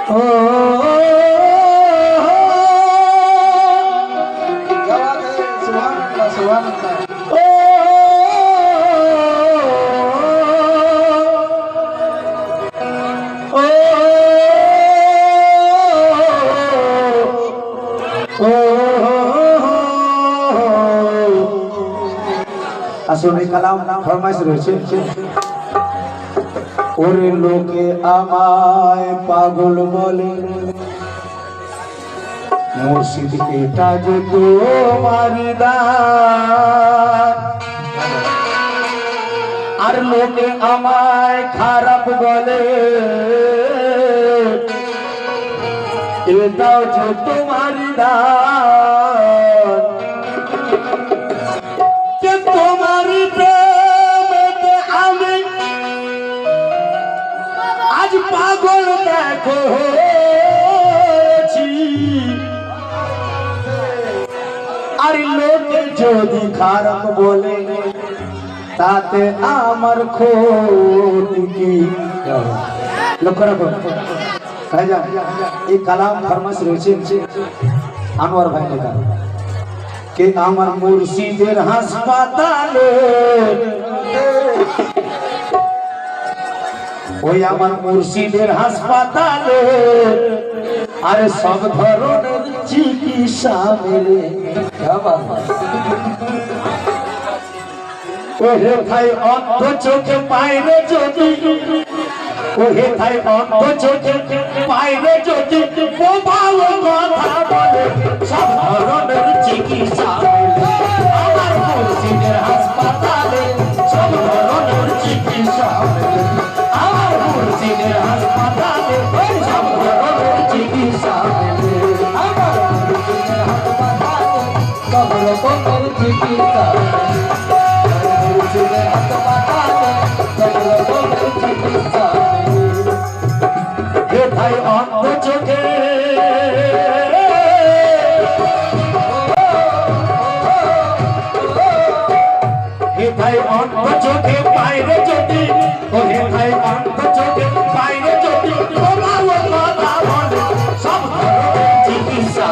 ओ আসলে কালাম ফরমাইশ রয়েছে ওরে লোকে আমায় পাগল বলে মুর্শিদ এটা যে তোমারি দান আর লোকে আমায় খারাপ বলে এটাও যে তোমারি দান যে তোমারি প্রেমেতে আমি আজ পাগল দেখো আর লোকে যদি খারাপ বলে তাতে আমার ক্ষতি কি লক্ষ্য রাখো ভাইজান এই কালাম ফরমাইশ রয়েছে আনোয়ার ভাই লেখা কে আমার মুর্শিদের হাসপাতালে ওই আমার মুর্শিদের হাসপাতালে আরে সব ধরনের চিকিৎসা মেলে ওহে ভাই অন্ধ চোখে পাইরে যদি ওহে ভাই অন্ধ চোখে পাইরে যদি বোবাল কথা বলে সব ধরনের চিকিৎসা মেলে আমার মুর্শিদের হাসপাতালে সব ধরনের চিকিৎসা মেলে আমার মুর্শিদের হাসপাতালে সব ধরনের চিকিৎসা মেলে আমার মুর্শিদের হাসপাতালে সব রকমের চিকিৎসা মুর্শিদের হাসপাতালে সব রকমের চিকিৎসা হে ভাই অন্ধ চোখে হে ভাই অন্ধ চোখে বাইরে যদি ও হে ভাই অন্ধ চোখে বাইরে যদি কথা বলে সব ধরনের চিকিৎসা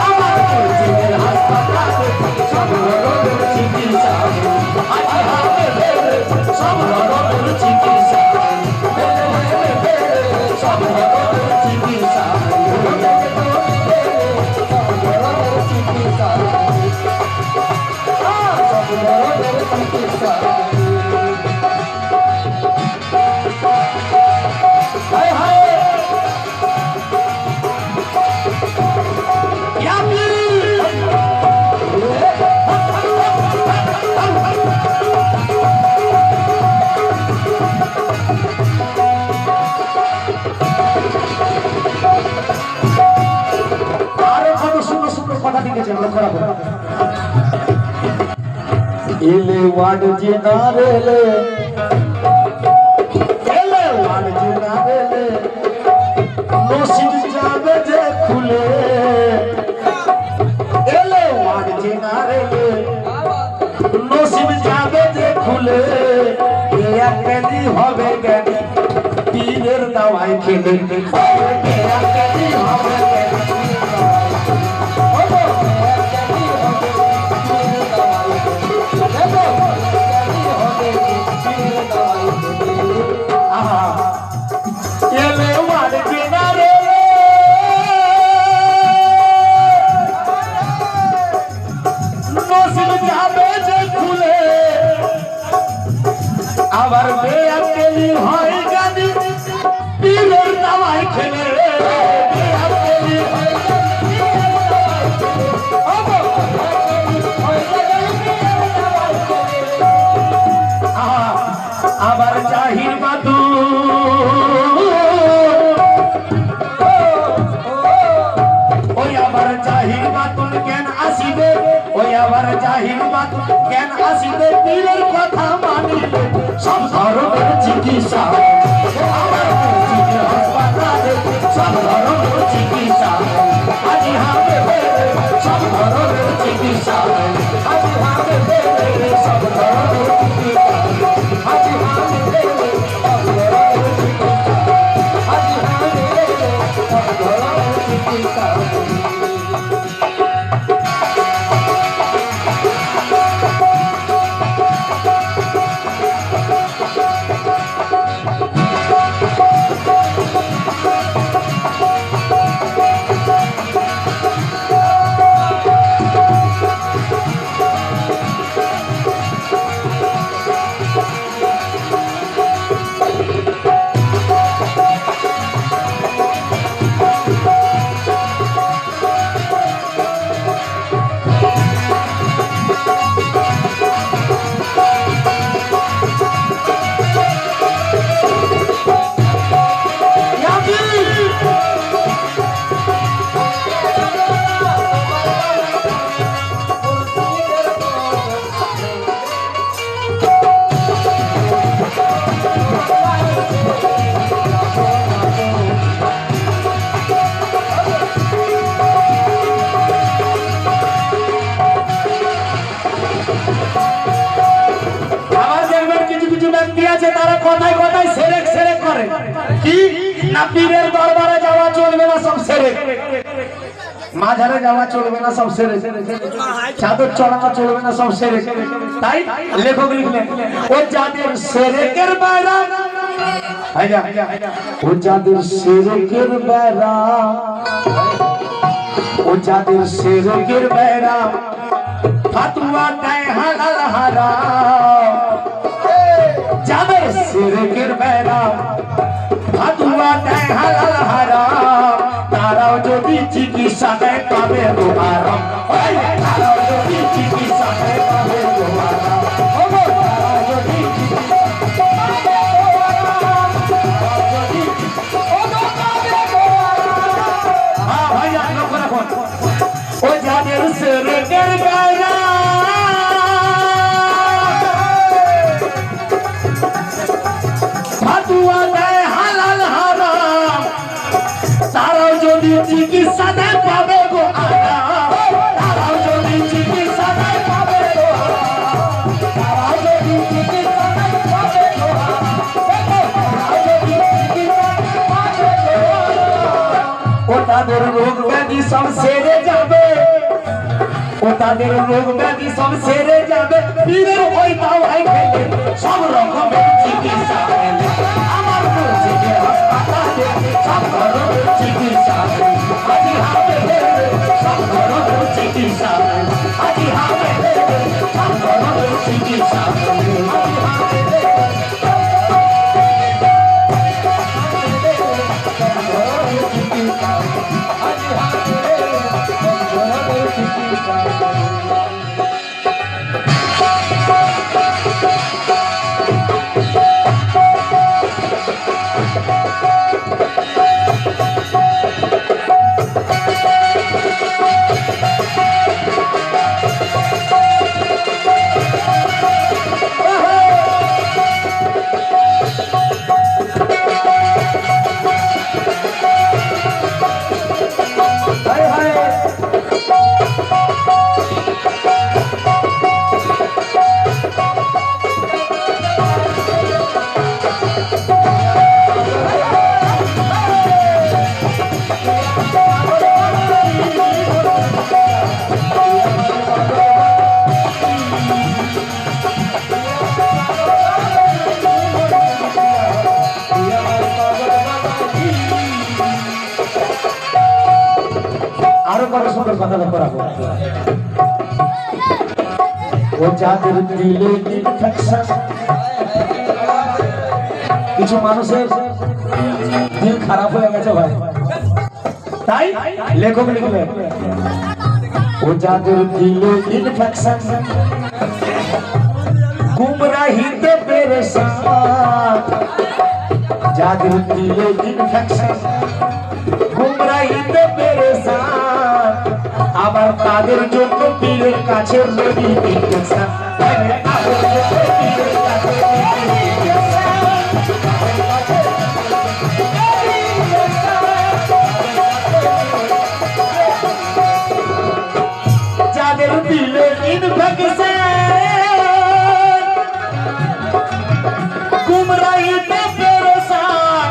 আমার মুর্শিদের হাসপাতালে সব ধরনের চিকিৎসা সব ধরনের চিকিৎসা সব ধরনের চিকিৎসা এলে ওয়ার্ড জেনারেলে এলে ওয়ার্ড জেনারেলে নসিব যাবে যে খুলে এলে ওয়ার্ড জেনারেলে নসিব যাবে যে খুলে এক কেজি হবে জ্ঞানী পীরের দাওয়াই খেলে এক কেজি হবে আবার বেয়া কেলি হয় গানি পীরের দাওয়াই খেলে আবার জাহির মাদু ওই আবার জাহির মাতুল জ্ঞান আসিবে ওই আবার জাহির মাতুল জ্ঞান আসিবে পীরের কথা মানিলে সব ধরনের চিকিৎসা আমার মুর্শিদের হাসপাতালে সব ধরনের চিকিৎসা আজি হবে সব ধরনের চিকিৎসা আজি হবে সব ধরনের চিকিৎসা আজি হবে সব ধরনের চিকিৎসা আজি হবে ব্যক্তি আছে তারা কথায় কথায় সেরেক সেরেক করে কি না পীরের দরবারে যাওয়া চলবে না, সব সেরেক। মাঝারে যাওয়া চলবে না, সব সেরেক। চাদর চড়ানো চলবে না, সব সেরেক। তাই লেখক লিখলেন ও যাদের সেরেকের বাইরা, ও যাদের সেরেকের বাইরা, ও যাদের সেরেকের বাইরা ফাতুয়া দেয় হালাল হারাম, যাদের সেরেকের বাইরা ফাতুয়া দেয় হালাল হারাম, তারাও যদি চিকিৎসা দেয় পাবে তো আরাম, তারাও যদি চিকিৎসা দেয় পাবে তো আরাম, তারাও যদি ও যাদের সেরেকের বাইরা ফাতুয়া দেয় হালাল হারাম, তারাও যদি চিকিৎসা দেয় পাবে গো আরাম, তারাও যদি চিকিৎসা দেয় পাবে গো আরাম, তারাও যদি চিকিৎসা দেয় পাবে গো আরাম, তারাও যদি চিকিৎসা দেয় পাবে গো আরাম। ও তাদের রোগ ব্যাধি সব সেরে যাবে, ও তাদের রোগ ব্যাধি সব সেরে যাবে, পীরের ওই দাওয়াই খেলে সব রকমের চিকিৎসা পেলে, আমার মুর্শিদের হাসপাতালে সব ধরনের চিকিৎসা আজি হবে, সব ধরনের চিকিৎসা আজি হবে, সব ধরনের চিকিৎসা আজি হবে। আরো বড় সুন্দর কথা করাবো, ও যাদের দিলে ইনফেকশন, কিছু মানুষের দিল খারাপ হয়ে গেছে ভাই, তাই লেখক লিখলেন ও যাদের দিলে ইনফেকশন, গুমরাহিতে পেরেশান, যাদের দিলে ইনফেকশন গুমরাহিতে পেরেশান, আবার তাদের জন্য পীরের কাছে রেডি ইনজেকশন, যাদের দিলে ইনফেকশন গুমরাহিতে পেরেশান,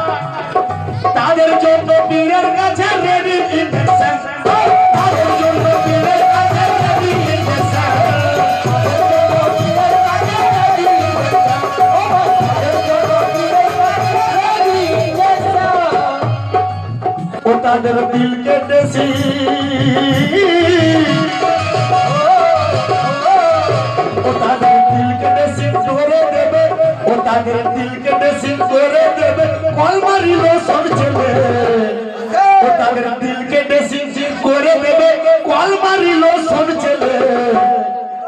তাদের জন্য পীরের কাছে রেডি ইনজেকশন, তাদের জন্য পীরের কাছে রেডি ইনজেকশন, ও তাদের দিল কেটেছি, ও তাদের দিল কেটেছি করে দেবে, ও তাদের দিল কেটেছি করে দেবে, কল মারিল সব ছেলে, ও তাদের দিল কেটেছি করে দেবে, কল মারিল সব ছেলে,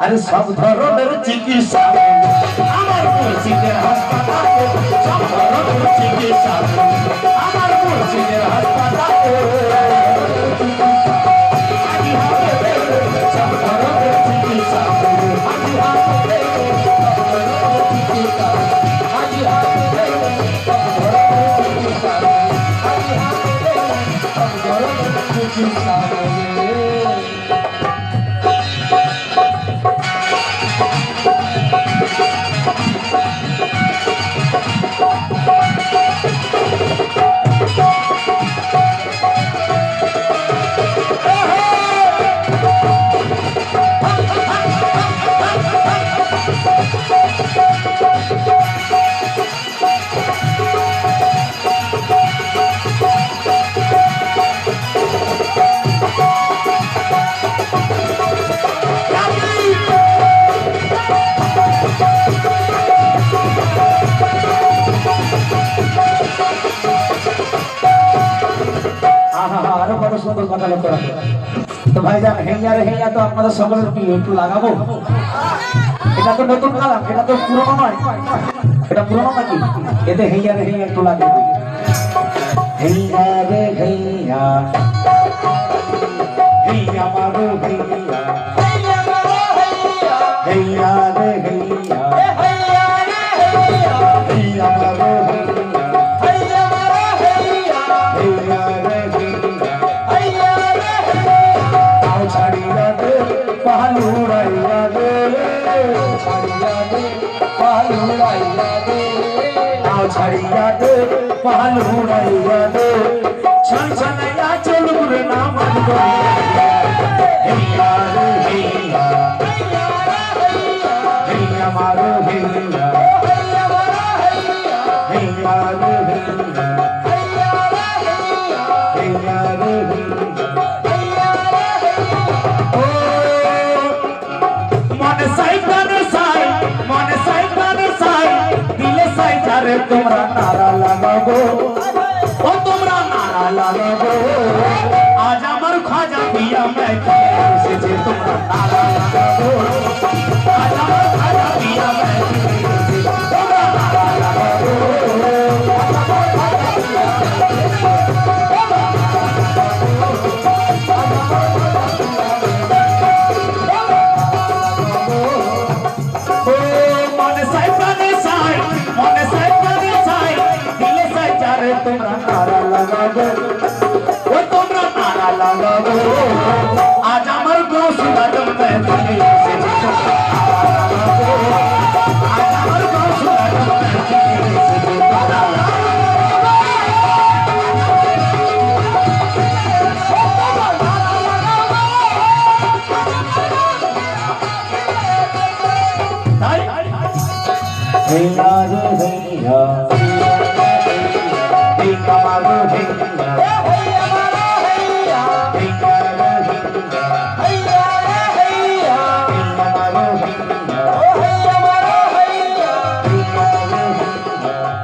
আরে সব ধরনের চিকিৎসা আমার মুর্শিদের হাসপাতালে, সব ধরনের চিকিৎসা আমার মুর্শিদের হাসপাতালে, আজি হবে সব ধরনের চিকিৎসা আজি হবে, সব ধরনের চিকিৎসা আজি হবে, সব ধরনের চিকিৎসা আজি হবে, সব ধরনের চিকিৎসা হবে। সুন্দর কথা লক্ষ্য রাখো। তো ভাইজান হেইয়া রে হেইয়া তো আপনাদের সকলের প্রিয়, একটু লাগাবো। এটা তো নতুন কালাম, এটা তো পুরনো নয়। এটা পুরনো নাকি? এতে হেইয়া রে হেইয়া একটু লাগাবো। হেইয়া রে হেইয়া, হেইয়া মারো হেইয়া, হেইয়া মারো হেইয়া, হেইয়া রে হেইয়া, হেইয়া রে হেইয়া, হেইয়া মারো হেইয়া, হেইয়া মারো হেইয়া, হেইয়া রে হেইয়া, হেইয়া রে হেইয়া। তাও ছাড়িয়া দে পালুড়াইয়া দে, ছাড়িয়া দে পালুড়াইয়া দে, তাও ছাড়িয়া দে পালুড়াইয়া দে, ছল ছলাইয়া চল গুরে না মান করিয়া। হেইয়া রে হেইয়া, হেইয়া মারো হেইয়া, হেইয়া মারো হেইয়া, হেইয়া রে হেইয়া, হেইয়া রে হেইয়া, হেইয়া রে হেইয়া, হেইয়া রে হেইয়া। ও মনে সাই প্রাণে সাই, মনে সাই প্রাণে সাই, দিলে সাই ধারে তোমরা নারা লাগাবো, ও তোমরা নারা লাগাবো। আজ আমার খাজা পিয়া মেঘে এসেছে, তোমরা নারা লাগাবো। আজ আমার খাজা পিয়া মেঘে এসেছে, তোমরা নারা লাগাবো। ও মনে সাই প্রাণে সাই, মনে সাই প্রাণে সাই, দিলে সাই ধারে তোমরা নারা লাগাবো, ও তোমরা নারা লাগাবো। আজ আমার গৌসুলা জন্মে দিলে এসেছে, তোমরা নারা লাগাবো। আজ আমার গৌসুলা জন্মে দিলে এসেছে, তোমরা নারা লাগাবো। হেইয়া রে হেইয়া, হেইয়া মারো হেইয়া, হেইয়া মারো হেইয়া, হেইয়া রে হেইয়া, হেইয়া রে হেইয়া, হেইয়া মারো হেইয়া, হেইয়া মারো হেইয়া, হেইয়া রে হেইয়া,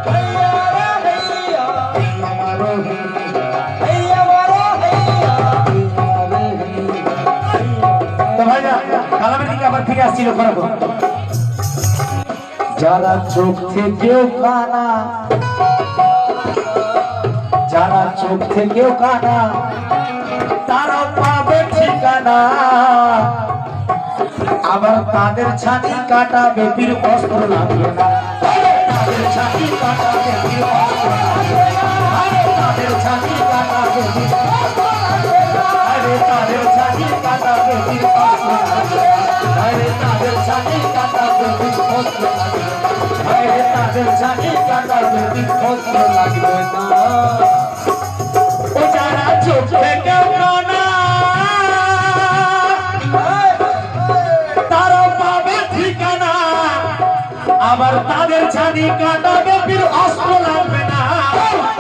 হেইয়া রে হেইয়া, হেইয়া মারো হেইয়া, হেইয়া মারো হেইয়া, হেইয়া রে হেইয়া। তো ভাইরা কালামের দিকে আবার ফিরে আসছিল করো। যারা চোখ থেকেও কানা, যারা চোখ থেকেও কানা, তারা পাবে ঠিকানা। আবার তাদের ছাতি কাটা বেপির অস্ত্র লাগবে না, তাদের ছাতি কাটা বেপির অস্ত্র লাগবে না, তাদের ছাতি কাটা বেপির অস্ত্র লাগবে না, আরে তাদের ছাতি কাটা বেপির অস্ত্র লাগবে না, আরে তাদের ছাতি কাটা বেপির অস্ত্র লাগবে না, আরে তাদের ছাতি কাটা বেপির অস্ত্র লাগবে না। ও যারা চোখ থেকেও কানা, তারা পাবে ঠিকানা। আবার তাদের ছানি কাটা বেপির অস্ত্র লাগবে না,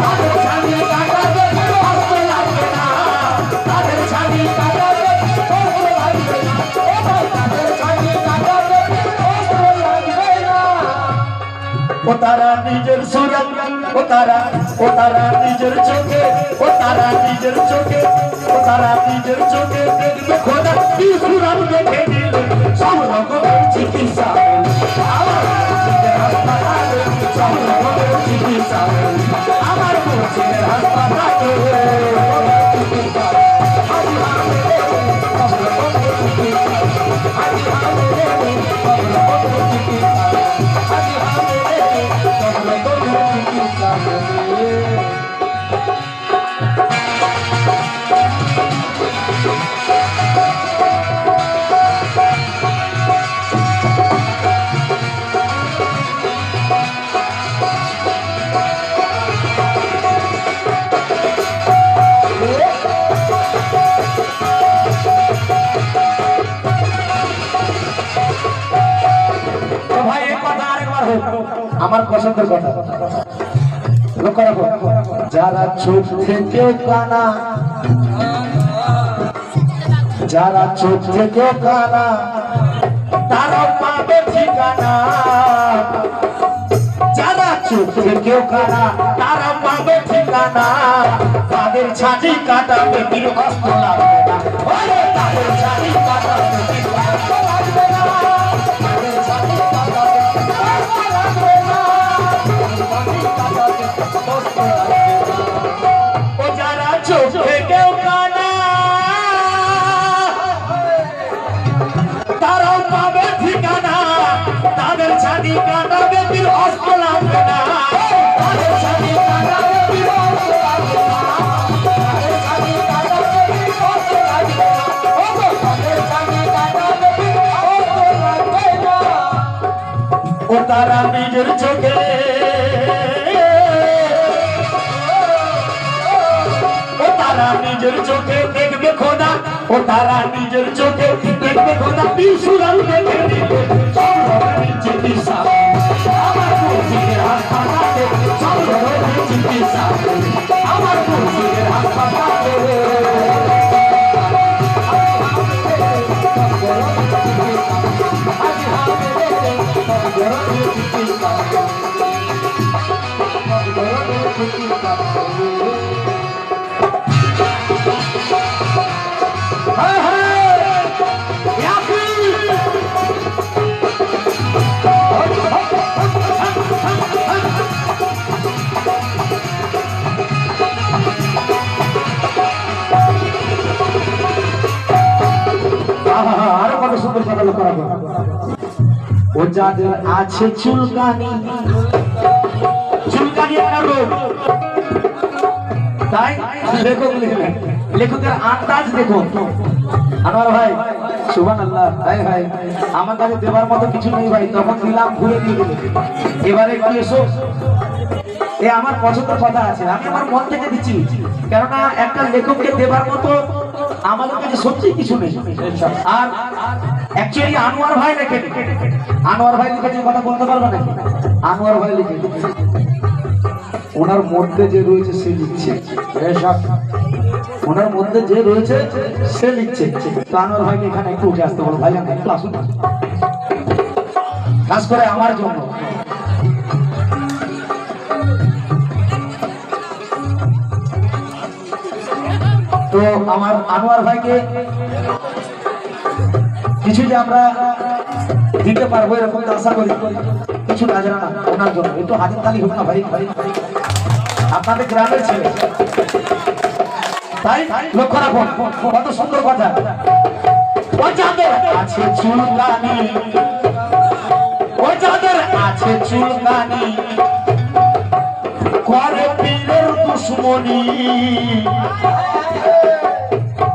তাদের ছানি কাটা বেপির অস্ত্র লাগবে না, তাদের ছানি কাটা বেপির অস্ত্র লাগবে না, তাদের ছানি কাটা বেপির অস্ত্র লাগবে না। ও তারা নিজের সুরত, ও তারা নিজের চোখে, ও তারা নিজের চোখে, ও তারা নিজের চোখে দেখবে খোদা কি সুরত দেখে নিলে সব রকমের চিকিৎসা আমার মুর্শিদের হাসপাতালে, সব রকমের চিকিৎসা আমার মুর্শিদের হাসপাতালে। আমার পছন্দের কথা লক্ষ্য রাখো। যারা চোখ থেকেও কানা, যারা চোখ থেকেও কানা, তারা পাবে ঠিকানা। যারা চোখে কেউ কানা তারা পাবে ঠিকানা তাদের ছাতি কাটাবে বীর অস্ত্র লাগবে না ওরে তাদের ছাতি কাটাবে বীর অস্ত্র লাগবে না তাদের ছাতি কাটাবে অস্ত্র লাগবে না ছাতি কাটাবে অস্ত্র লাগবে না ও যারা চোখে কেউ কানা তারাও পাবে ঠিকানা তাদের ছাতি কাটাবে বীর অস্ত্র লাগবে না তাদের ছাতি কাটাবে বীর অস্ত্র লাগবে না তাদের ছাতি কাটাবে বীর অস্ত্র লাগবে না ও তাদের ছাতি কাটাবে বীর অস্ত্র লাগবে না ও তারা নিজের চোখে ও তারা নিজের চোখে দেখবে খোদা ও তারা নিজের চোখে দেখবে খোদা বিশুরাল দেখে নিবে সব ধরনের চিকিৎসা আমার মুর্শিদের হাসপাতালে সব ধরনের চিকিৎসা আমার মুর্শিদের হাসপাতালে আরো কত সুন্দর কথা লক্ষ্য রাখো ও যাদের আছে চুলকানি চুলকানি একটা রোগ তাই লেখক লিখলেন লেখকের আন্দাজ দেখো আনোয়ার ভাই সুবহানাল্লাহ তাই ভাই আমার কাছে দেবার মতো কিছু নেই ভাই তখন দিলাম ঘুরে দিয়ে দিলে এবারে একটু এসো এ আমার পছন্দের কথা আছে আমি আমার মন থেকে দিচ্ছি কেননা একটা লেখককে দেবার মতো আমাদের কাছে সত্যি কিছু নেই আর অ্যাকচুয়ালি আনোয়ার ভাই লেখেন আনোয়ার ভাই লিখেছে কথা বলতে পারবে না আনোয়ার ভাই লিখে ওনার মধ্যে যে রয়েছে সে লিখছে ওনার মধ্যে যে রয়েছে সে লিখছে তো আনোয়ার ভাইকে এখানে একটু উঠে আসতে বলো ভাই একটু আসুন খাস করে আমার জন্য তো আমার আনোয়ার ভাইকে কিছু যে আমরা দিতে পারবো এরকম আশা করি কিছু কাজরা না ওনার জন্য একটু হাতের তালি হোক না ভাই ভাই আপনাদের গ্রামের ছেলে তাই লক্ষ্য রাখুন কত সুন্দর কথা ও যাদের আছে চুলকানি ও যাদের আছে চুলকানি করে পীরের দুশ্মনী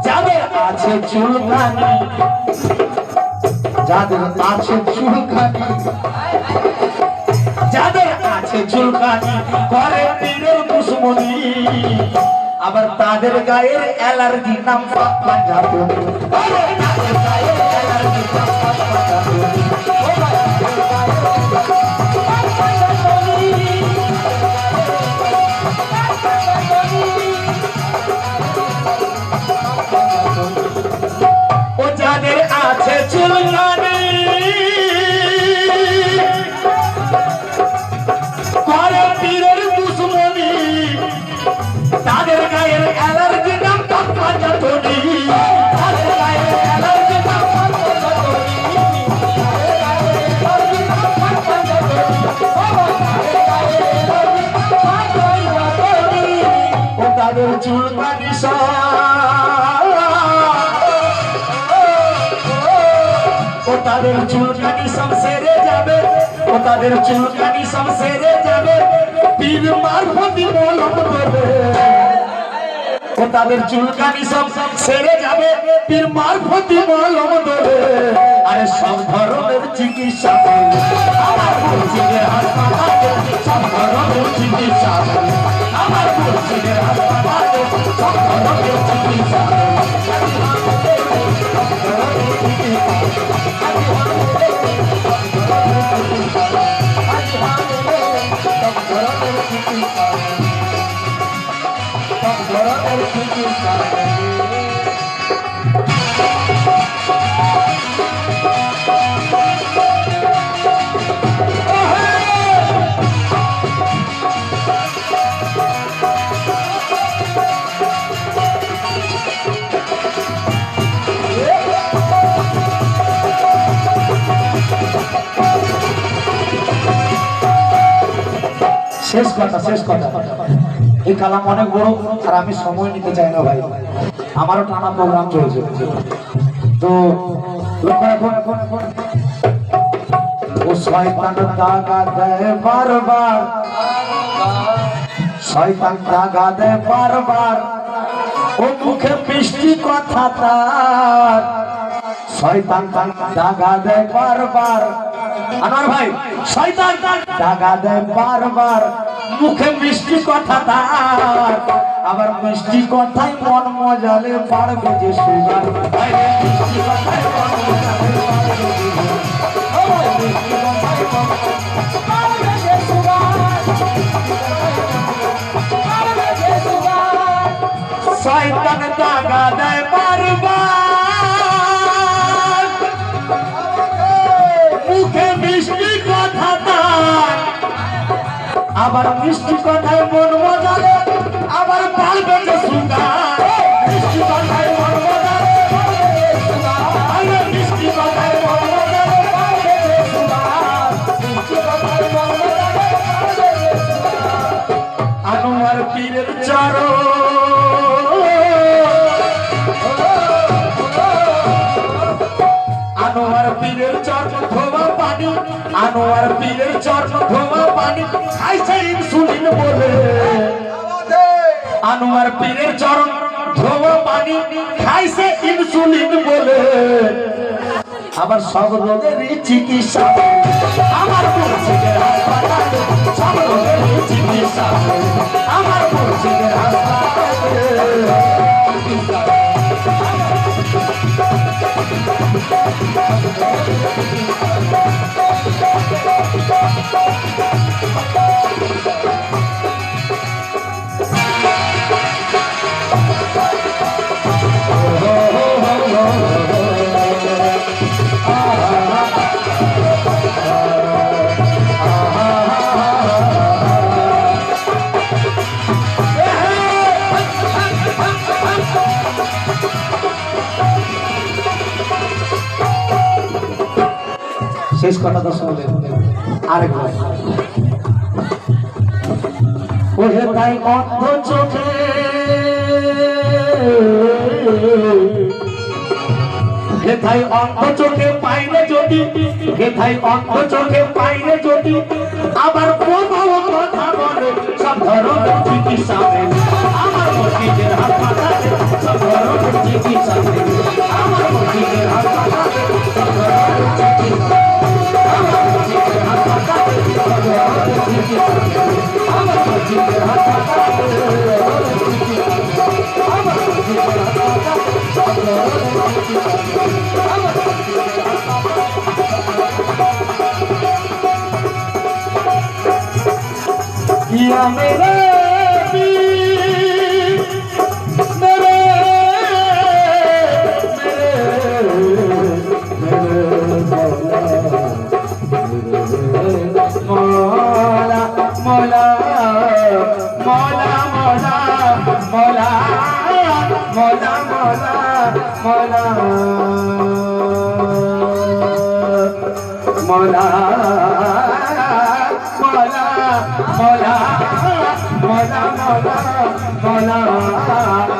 যাদের আছে চুলকানি যাদের আছে চুলকানি যাদের আছে চুলকানি করে পীরের দুশ্মনী আবার তাদের গায়ের অ্যালার্জি নাম পাঞ্জাবি তাদের গায়ের অ্যালার্জি নাম পাঞ্জাবি ও যাদের আছে চুলকানি করে পীরের দুশ্মনী তাদের গায়ের অ্যালার্জি নাম পাঞ্জাবি তাদের গায়ের অ্যালার্জি নাম পাঞ্জাবি ও তাদের চুলকানি ও তাদের চুলকানি সব সেরে যাবে ও তাদের চুলকানি সব সেরে যাবে পীর মারফতি মলম দেবে ও তাদের চুলকানি সব সেরে যাবে পীর মারফতি মলম দেবে আরে সব ধরনের চিকিৎসা আমার মুর্শিদের হাসপাতালে সব ধরনের চিকিৎসা আমার মুর্শিদের হাসপাতালে সব ধরনের চিকিৎসা শেষ কথা এই কালাম অনেক বড় আর আমি সময় নিতে চাই না ভাই আমারও টানা প্রোগ্রাম চলছে তো ও শয়তান দাগা দেয় বারবার শয়তান দাগা দেয় বারবার ও মুখে মিষ্টি কথা তার শয়তান দাগা দেয় বারবার আনোয়ার ভাই শয়তান দাগা দেয় বারবার মুখে মিষ্টি কথা তার আবার মিষ্টি কথাই মন মজালে পারবে যে সুগার মিষ্টি কথাই মন মজালে পারবে যে সুগার শয়তান দাগা দেয় বারবার মুখে মিষ্টি কথা তার আবার মিষ্টি কথায় মন মজালে আবার পারবে যে সুগার মিষ্টি কথায় মন মজালে আরে মিষ্টি কথায় মন মজালে পারবে যে সুগার মিষ্টি কথায় মন মজালে পারবে যে সুগার আনোয়ার পীরের চরণ আনোয়ার পীরের চরণ ধোয়া পানি আনোয়ার পীরের চরণ ধোয়া পানি খাইছে ইনসুলিন বলে আনোয়ার পীরের চরণ ধোয়া পানি খাইছে ইনসুলিন বলে আবার সব রোগের চিকিৎসা আমার মুর্শিদের হাসপাতালে সব রোগের চিকিৎসা আমার মুর্শিদের হাসপাতালে শেষ কথা তো শুনলেন আরেকবার ওহে তাই অন্ধ চোখে হেথাই অন্ধ চোখে পাইলে যদি হেথাই অন্ধ চোখে পাইলে যদি আবার প্রভাব কথা বলে সব ধরনের চিকিৎসা আমার মসজিদের হাসপাতালে সব ধরনের চিকিৎসা আমার মসজিদের হাসপাতালে সব ধরনের চিকিৎসা আমার মসজিদের হাসপাতালে সব ধরনের চিকিৎসা আমার মসজিদের হাসপাতালে আমার মসজিদের হাসপাতালে সব ধরনের चिकित्सा या मेरे मौला मौला मौला मौला मौला मौला मौला मौला मौला मौला मौला मौला मौला